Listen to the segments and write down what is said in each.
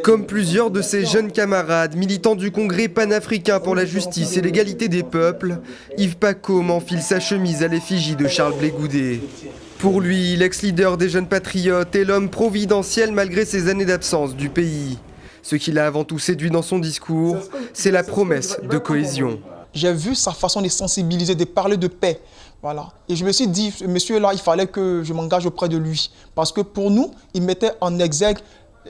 Comme plusieurs de ses jeunes camarades, militants du Congrès panafricain pour la justice et l'égalité des peuples, Yves Pacôme enfile sa chemise à l'effigie de Charles Blé Goudet. Pour lui, l'ex-leader des jeunes patriotes est l'homme providentiel malgré ses années d'absence du pays. Ce qui l'a avant tout séduit dans son discours, c'est la promesse de cohésion. J'ai vu sa façon de sensibiliser, de parler de paix. Voilà. Et je me suis dit, ce monsieur-là, il fallait que je m'engage auprès de lui. Parce que pour nous, il mettait en exergue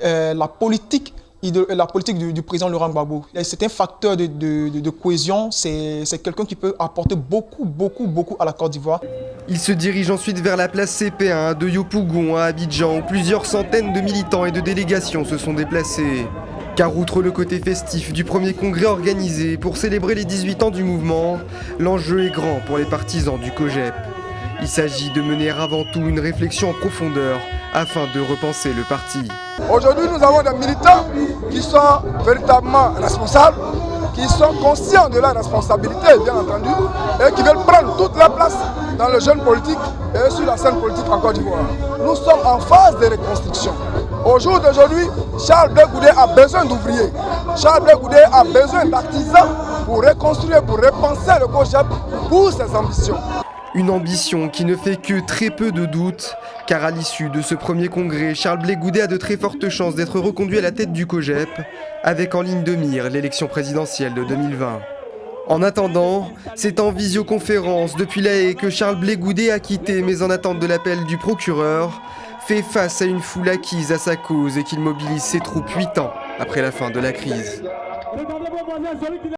la politique du président Laurent Gbagbo. C'est un facteur de cohésion, c'est quelqu'un qui peut apporter beaucoup à la Côte d'Ivoire. Il se dirige ensuite vers la place CP1 de Yopougon à Abidjan, où plusieurs centaines de militants et de délégations se sont déplacés. Car outre le côté festif du premier congrès organisé pour célébrer les 18 ans du mouvement, l'enjeu est grand pour les partisans du COJEP. Il s'agit de mener avant tout une réflexion en profondeur afin de repenser le parti. Aujourd'hui, nous avons des militants qui sont véritablement responsables, qui sont conscients de leur responsabilité, bien entendu, et qui veulent prendre toute la place dans le jeune politique et sur la scène politique en Côte d'Ivoire. Nous sommes en phase de reconstruction. Au jour d'aujourd'hui, Charles Blé Goudet a besoin d'ouvriers. Charles Blé Goudet a besoin d'artisans pour reconstruire, pour repenser le COJEP pour ses ambitions. Une ambition qui ne fait que très peu de doutes, car à l'issue de ce premier congrès, Charles Blé Goudet a de très fortes chances d'être reconduit à la tête du COJEP, avec en ligne de mire l'élection présidentielle de 2020. En attendant, c'est en visioconférence depuis La Haye que Charles Blé Goudet a quitté, mais en attente de l'appel du procureur, fait face à une foule acquise à sa cause et qu'il mobilise ses troupes 8 ans après la fin de la crise.